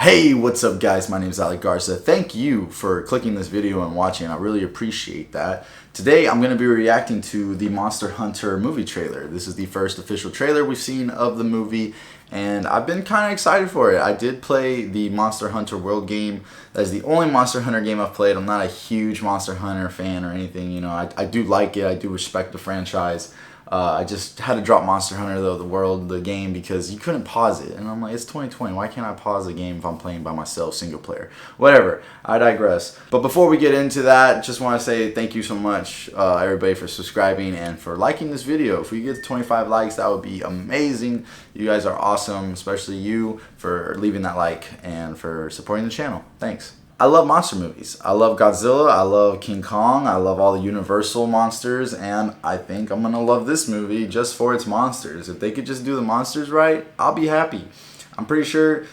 Hey, what's up guys? My name is Alec Garza. Thank you for clicking this video and watching. I really appreciate that. Today I'm going to be reacting to the Monster Hunter movie trailer. This is the first official trailer we've seen of the movie and I've been kind of excited for it. I did play the Monster Hunter World game. That is the only Monster Hunter game I've played. I'm not a huge Monster Hunter fan or anything. You know, I do like it. I do respect the franchise. I just had to drop Monster Hunter the game, because you couldn't pause it. And I'm like, it's 2020. Why can't I pause a game if I'm playing by myself, single player? Whatever. I digress. But before we get into that, just want to say thank you so much, everybody, for subscribing and for liking this video. If we get to 25 likes, that would be amazing. You guys are awesome, especially you for leaving that like and for supporting the channel. Thanks. I love monster movies. I love Godzilla, I love King Kong, I love all the Universal monsters, and I think I'm gonna love this movie just for its monsters. If they could just do the monsters right, I'll be happy. I'm pretty sure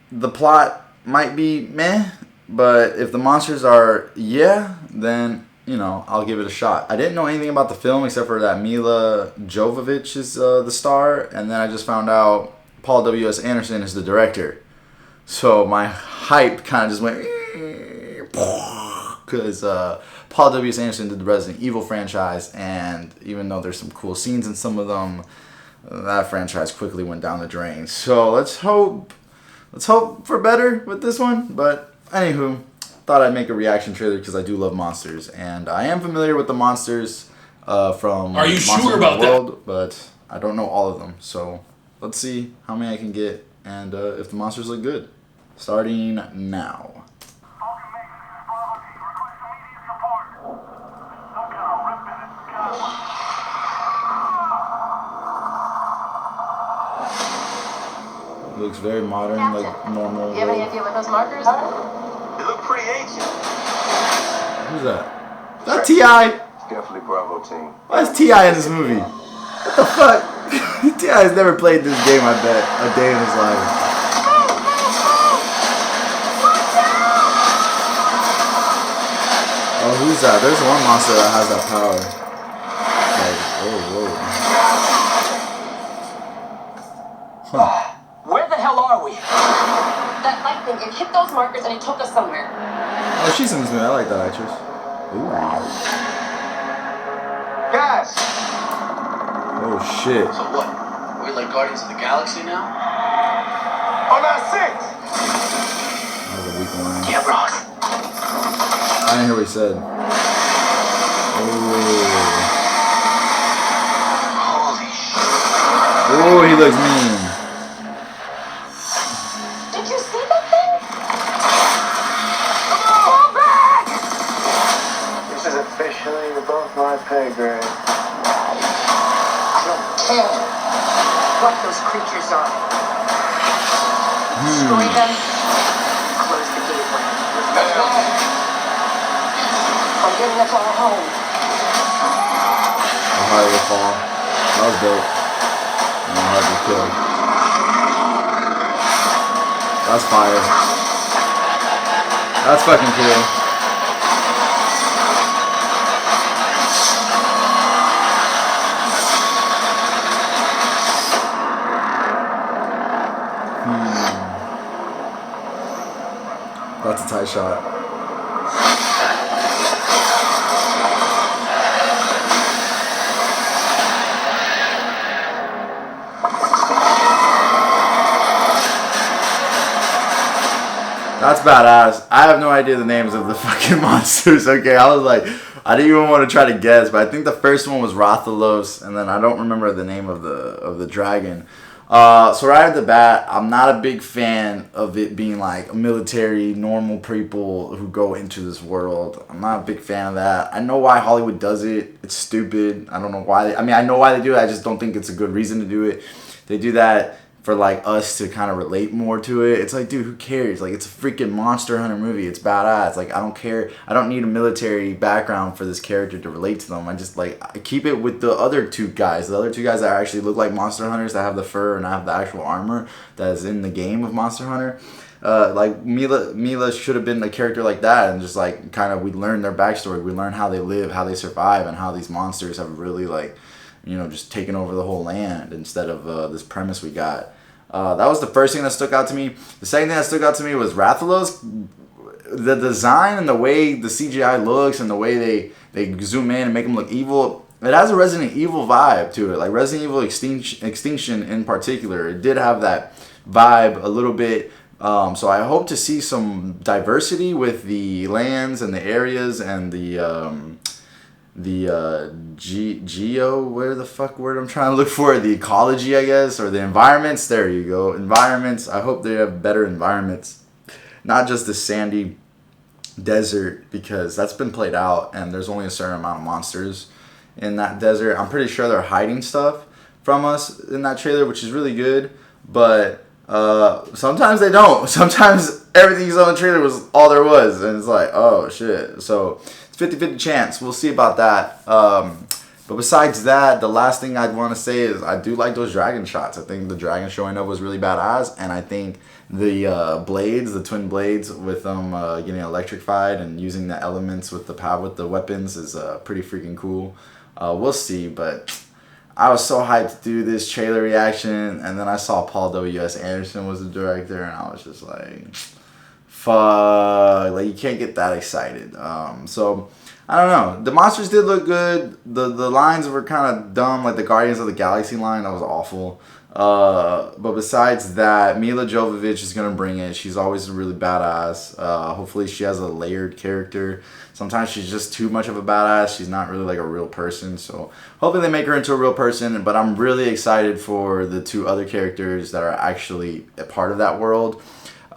the plot might be meh, but if the monsters are yeah, then, you know, I'll give it a shot. I didn't know anything about the film except for that Milla Jovovich is the star, and then I just found out Paul W.S. Anderson is the director. So my hype kind of just went because Paul W.S. Anderson did the Resident Evil franchise, and even though there's some cool scenes in some of them, that franchise quickly went down the drain. So let's hope for better with this one. But anywho, thought I'd make a reaction trailer because I do love monsters, and I am familiar with the monsters from Are you Monster sure about World, but I don't know all of them. So let's see how many I can get and if the monsters look good. Starting now. Looks very modern, Captain, like normal. Do you have any idea what those markers are? They look pretty ancient. Who's that? Is that T.I.? Definitely Bravo team. Why is T.I. in this movie? What the fuck? T.I. has never played this game, I bet, a day in his life. Oh, who's that? There's one monster that has that power. Like, whoa. Huh. Where the hell are we? That lightning, it hit those markers and it took us somewhere. Oh, she's in this movie. I like that actress. Ooh. Guys! Oh, shit. So what? We're like Guardians of the Galaxy now? On our six! That was a weak line. Yeah, bros. I didn't hear what he said. Holy shit. Oh, he looks mean. Did you see that thing? Fall back! This is officially above my pay grade. I don't care what those creatures are. Destroy them. Close the gateway. Let's go! I'm getting us all home. A hard fall. That was dope. And hard to kill. That's fire. That's fucking cool. That's a tight shot. That's badass. I have no idea the names of the fucking monsters, okay? I was like, I didn't even want to try to guess, but I think the first one was Rathalos, and then I don't remember the name of the dragon. So right at the bat, I'm not a big fan of it being like military, normal people who go into this world. I'm not a big fan of that. I know why Hollywood does it. It's stupid. I don't know why. I know why they do it. I just don't think it's a good reason to do it. They do that for like us to kind of relate more to it. It's like, dude, who cares? Like, it's a freaking Monster Hunter movie. It's badass. Like, I don't care. I don't need a military background for this character to relate to them. I just like, I keep it with the other two guys. The other two guys that actually look like Monster Hunters, that have the fur and have the actual armor that is in the game of Monster Hunter. Like Milla should have been a character like that, and just like kind of we learn their backstory. We learn how they live, how they survive, and how these monsters have really like, you know, just taken over the whole land instead of this premise we got. That was the first thing that stuck out to me. The second thing that stuck out to me was Rathalos. The design and the way the CGI looks and the way they zoom in and make them look evil. It has a Resident Evil vibe to it, like Resident Evil Extinction in particular. It did have that vibe a little bit. So I hope to see some diversity with the lands and the areas and geo, where the fuck word I'm trying to look for, the ecology, I guess, or the environments. There you go, environments. I hope they have better environments, not just the sandy desert, because that's been played out and there's only a certain amount of monsters in that desert. I'm pretty sure they're hiding stuff from us in that trailer, which is really good, but sometimes they don't. Sometimes everything's on the trailer was all there was, and it's like, oh shit. So it's 50-50 chance. We'll see about that. But besides that, the last thing I'd want to say is I do like those dragon shots. I think the dragon showing up was really badass, and I think the blades, the twin blades with them getting electrified and using the elements with the weapons is pretty freaking cool. We'll see, but I was so hyped to do this trailer reaction, and then I saw Paul W.S. Anderson was the director, and I was just like, fuck, like you can't get that excited. So I don't know. The monsters did look good. The lines were kind of dumb, like the Guardians of the Galaxy line. That was awful. But besides that, Milla Jovovich is gonna bring it. She's always really badass. Hopefully she has a layered character. Sometimes she's just too much of a badass. She's not really like a real person. So hopefully they make her into a real person. But I'm really excited for the two other characters that are actually a part of that world.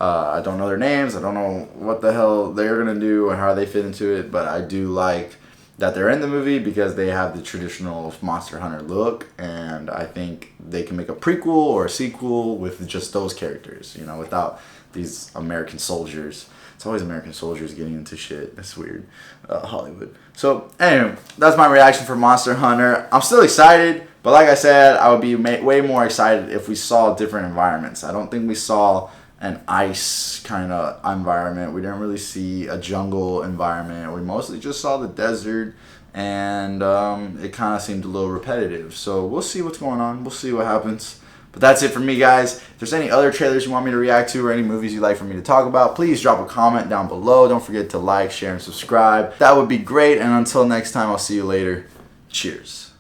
I don't know their names. I don't know what the hell they're gonna do and how they fit into it. But I do like that they're in the movie because they have the traditional Monster Hunter look, and I think they can make a prequel or a sequel with just those characters, you know, without these American soldiers. It's always American soldiers getting into shit. That's weird. Hollywood. So anyway, that's my reaction for Monster Hunter. I'm still excited, but like I said, I would be way more excited if we saw different environments. I don't think we saw an ice kind of environment. We didn't really see a jungle environment. We mostly just saw the desert, and it kind of seemed a little repetitive. So we'll see what's going on. We'll see what happens. But that's it for me, guys. If there's any other trailers you want me to react to or any movies you'd like for me to talk about, please drop a comment down below. Don't forget to like, share, and subscribe. That would be great. And until next time, I'll see you later. Cheers.